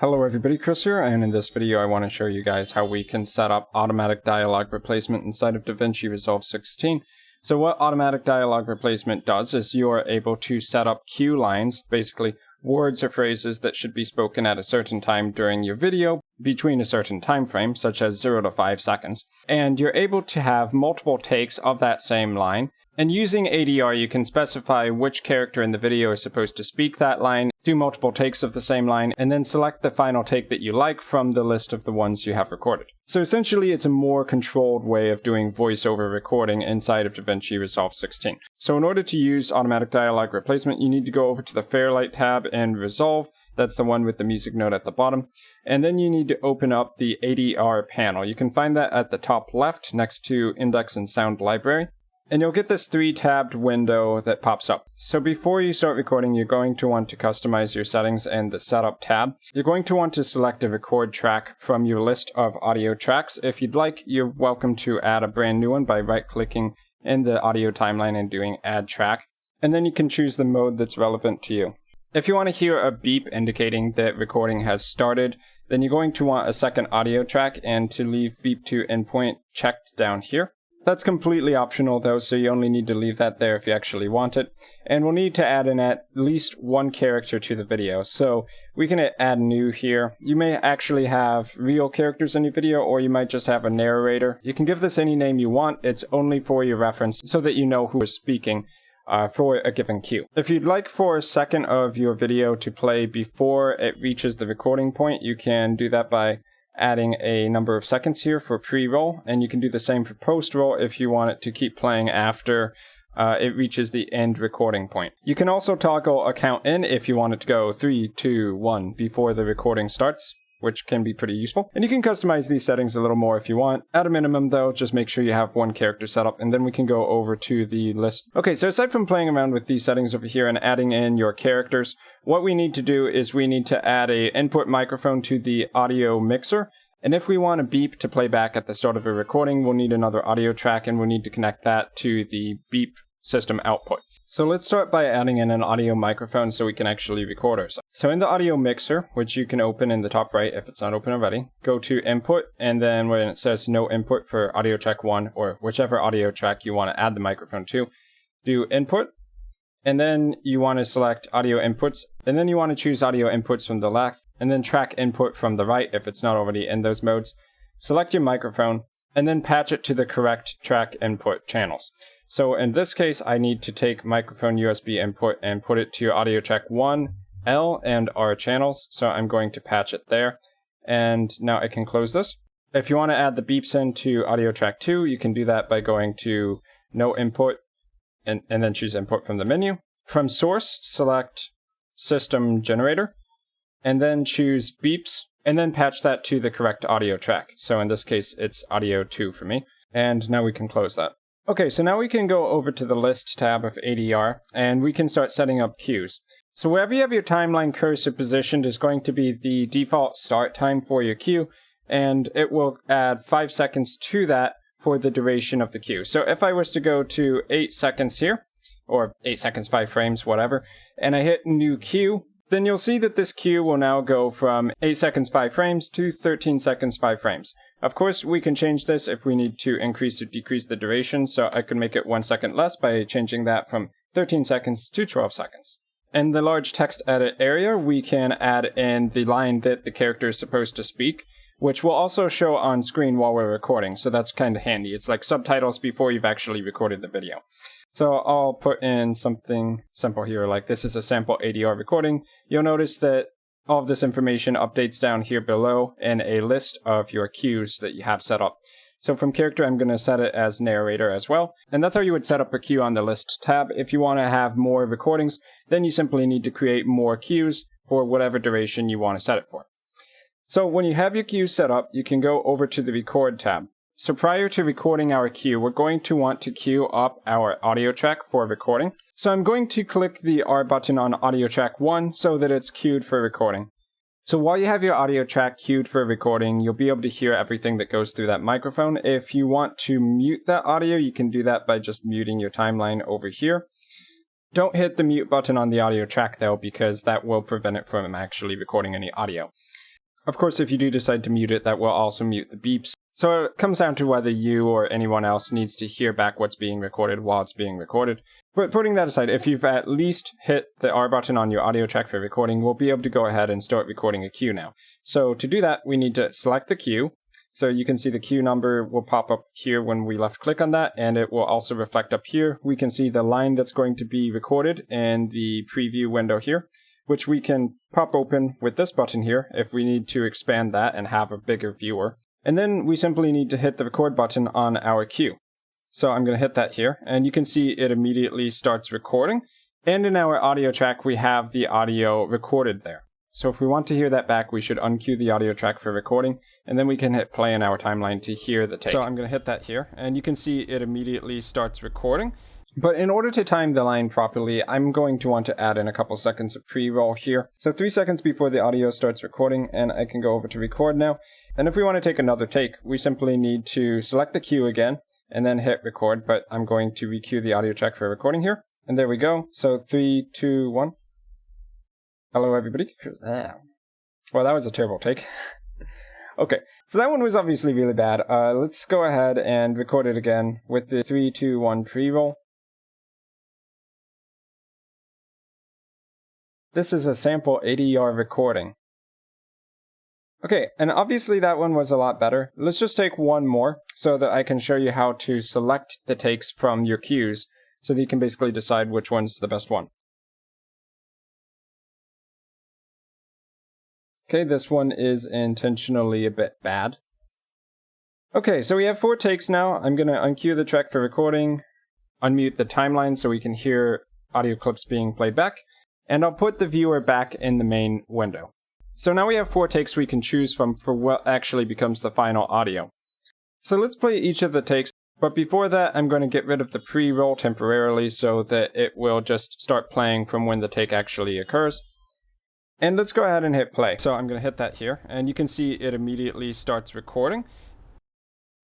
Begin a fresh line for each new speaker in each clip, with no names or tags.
Hello everybody, Chris here, and in this video I want to show you guys how we can set up automatic dialogue replacement inside of DaVinci Resolve 16. So what automatic dialogue replacement does is you are able to set up cue lines, basically words or phrases that should be spoken at a certain time during your video between a certain time frame, such as 0 to 5 seconds. And you're able to have multiple takes of that same line. And using ADR, you can specify which character in the video is supposed to speak that line, do multiple takes of the same line, and then select the final take that you like from the list of the ones you have recorded. So essentially, it's a more controlled way of doing voiceover recording inside of DaVinci Resolve 16. So in order to use automatic dialogue replacement, you need to go over to the Fairlight tab in Resolve. That's the one with the music note at the bottom. And then you need to open up the ADR panel. You can find that at the top left next to Index and Sound Library. And you'll get this 3-tabbed window that pops up. So before you start recording, you're going to want to customize your settings in the Setup tab. You're going to want to select a record track from your list of audio tracks. If you'd like, you're welcome to add a brand new one by right-clicking in the audio timeline and doing Add Track. And then you can choose the mode that's relevant to you. If you want to hear a beep indicating that recording has started, then you're going to want a second audio track and to leave beep to endpoint checked down here. That's completely optional though, so you only need to leave that there if you actually want it. And we'll need to add in at least one character to the video. So we can add new here. You may actually have real characters in your video, or you might just have a narrator. You can give this any name you want. It's only for your reference so that you know who is speaking for a given cue. If you'd like for a second of your video to play before it reaches the recording point, you can do that by adding a number of seconds here for pre-roll, and you can do the same for post-roll if you want it to keep playing after it reaches the end recording point. You can also toggle a count in if you want it to go 3, 2, 1 before the recording starts, which can be pretty useful. And you can customize these settings a little more if you want. At a minimum though, just make sure you have one character set up, and then we can go over to the list. Okay, so aside from playing around with these settings over here and adding in your characters, what we need to do is we need to add a input microphone to the audio mixer. And if we want a beep to play back at the start of a recording, we'll need another audio track, and we'll need to connect that to the beep system output. So let's start by adding in an audio microphone so we can actually record ourselves. So in the audio mixer, which you can open in the top right if it's not open already, go to input, and then when it says no input for audio track 1 or whichever audio track you want to add the microphone to, do input, and then you want to select audio inputs, and then you want to choose audio inputs from the left, and then track input from the right if it's not already in those modes. Select your microphone, and then patch it to the correct track input channels. So in this case, I need to take microphone USB input and put it to audio track 1, L, and R channels. So I'm going to patch it there. And now I can close this. If you want to add the beeps into audio track 2, you can do that by going to no input and then choose input from the menu. From source, select system generator, and then choose beeps, and then patch that to the correct audio track. So in this case, it's audio 2 for me. And now we can close that. Okay, so now we can go over to the list tab of ADR, and we can start setting up cues. So wherever you have your timeline cursor positioned is going to be the default start time for your cue, and it will add 5 seconds to that for the duration of the cue. So if I was to go to 8 seconds here, or 8 seconds, 5 frames, whatever, and I hit new cue, then you'll see that this cue will now go from 8 seconds, 5 frames to 13 seconds, 5 frames. Of course, we can change this if we need to increase or decrease the duration, so I could make it 1 second less by changing that from 13 seconds to 12 seconds. In the large text edit area, we can add in the line that the character is supposed to speak, which will also show on screen while we're recording, so that's kind of handy. It's like subtitles before you've actually recorded the video. So I'll put in something simple here, like this is a sample ADR recording. You'll notice that all of this information updates down here below in a list of your cues that you have set up. So from character, I'm going to set it as narrator as well. And that's how you would set up a cue on the list tab. If you want to have more recordings, then you simply need to create more cues for whatever duration you want to set it for. So when you have your cues set up, you can go over to the record tab. So prior to recording our cue, we're going to want to queue up our audio track for recording. So I'm going to click the R button on audio track 1 so that it's queued for recording. So while you have your audio track queued for recording, you'll be able to hear everything that goes through that microphone. If you want to mute that audio, you can do that by just muting your timeline over here. Don't hit the mute button on the audio track though, because that will prevent it from actually recording any audio. Of course, if you do decide to mute it, that will also mute the beeps. So it comes down to whether you or anyone else needs to hear back what's being recorded while it's being recorded. But putting that aside, if you've at least hit the R button on your audio track for recording, we'll be able to go ahead and start recording a cue now. So to do that, we need to select the cue. So you can see the cue number will pop up here when we left click on that, and it will also reflect up here. We can see the line that's going to be recorded in the preview window here, which we can pop open with this button here if we need to expand that and have a bigger viewer. And then we simply need to hit the record button on our cue. So I'm going to hit that here, and you can see it immediately starts recording. And in our audio track, we have the audio recorded there. So if we want to hear that back, we should uncue the audio track for recording, and then we can hit play in our timeline to hear the take. So I'm going to hit that here, and you can see it immediately starts recording. But in order to time the line properly, I'm going to want to add in a couple seconds of pre-roll here. So 3 seconds before the audio starts recording, and I can go over to record now. And if we want to take another take, we simply need to select the cue again, and then hit record, but I'm going to recue the audio track for recording here. And there we go. So 3, 2, 1. Hello everybody. Well, that was a terrible take. Okay, so that one was obviously really bad. Let's go ahead and record it again with the 3, 2, 1 pre-roll. This is a sample ADR recording. Okay, and obviously that one was a lot better. Let's just take one more so that I can show you how to select the takes from your cues so that you can basically decide which one's the best one. Okay, this one is intentionally a bit bad. Okay, so we have 4 takes now. I'm going to uncue the track for recording, unmute the timeline so we can hear audio clips being played back, and I'll put the viewer back in the main window. So now we have 4 takes we can choose from for what actually becomes the final audio. So let's play each of the takes, but before that I'm going to get rid of the pre-roll temporarily so that it will just start playing from when the take actually occurs. And let's go ahead and hit play. So I'm going to hit that here, and you can see it immediately starts recording.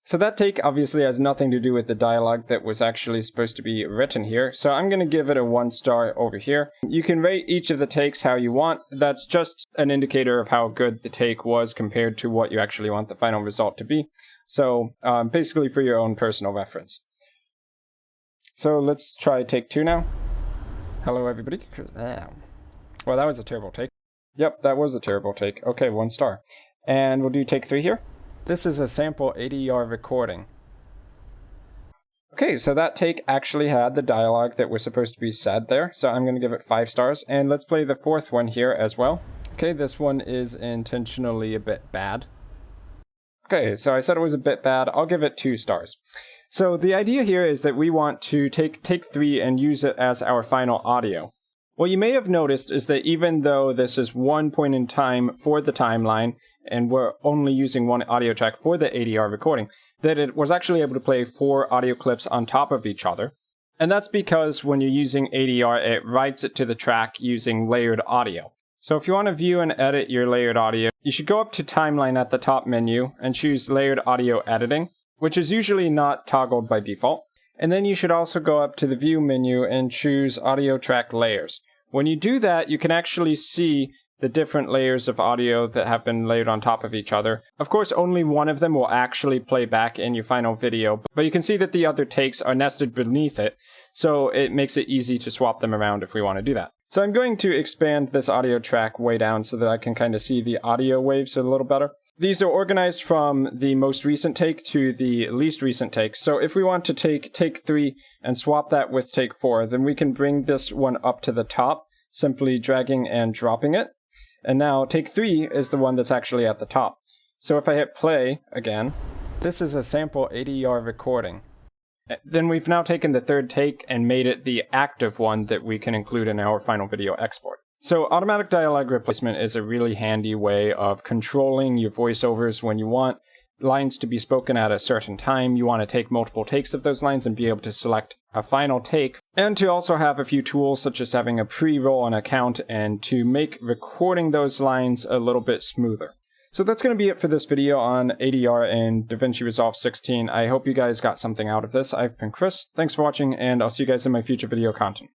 So that take obviously has nothing to do with the dialogue that was actually supposed to be written here. So I'm going to give it a 1 star over here. You can rate each of the takes how you want. That's just an indicator of how good the take was compared to what you actually want the final result to be. So basically for your own personal reference. So let's try take 2 now. Hello everybody. Well, that was a terrible take. Yep, that was a terrible take. Okay, 1 star. And we'll do take 3 here. This is a sample ADR recording. Okay, so that take actually had the dialogue that was supposed to be said there, so I'm going to give it 5 stars. And let's play the 4th one here as well. Okay, this one is intentionally a bit bad. Okay, so I said it was a bit bad. I'll give it 2 stars. So the idea here is that we want to take take 3 and use it as our final audio. What you may have noticed is that even though this is one point in time for the timeline, and we're only using 1 audio track for the ADR recording, that it was actually able to play 4 audio clips on top of each other. And that's because when you're using ADR, it writes it to the track using layered audio. So if you want to view and edit your layered audio, you should go up to Timeline at the top menu and choose Layered Audio Editing, which is usually not toggled by default. And then you should also go up to the View menu and choose Audio Track Layers. When you do that, you can actually see the different layers of audio that have been layered on top of each other. Of course, only one of them will actually play back in your final video, but you can see that the other takes are nested beneath it, so it makes it easy to swap them around if we want to do that. So I'm going to expand this audio track way down so that I can kind of see the audio waves a little better. These are organized from the most recent take to the least recent take. So if we want to take take 3 and swap that with take 4, then we can bring this one up to the top, simply dragging and dropping it. And now take 3 is the one that's actually at the top. So if I hit play again, this is a sample ADR recording. Then we've now taken the 3rd take and made it the active one that we can include in our final video export. So automatic dialogue replacement is a really handy way of controlling your voiceovers when you want lines to be spoken at a certain time. You want to take multiple takes of those lines and be able to select a final take, and to also have a few tools such as having a pre-roll on account and to make recording those lines a little bit smoother. So that's going to be it for this video on ADR in DaVinci Resolve 16. I hope you guys got something out of this. I've been Chris, thanks for watching, and I'll see you guys in my future video content.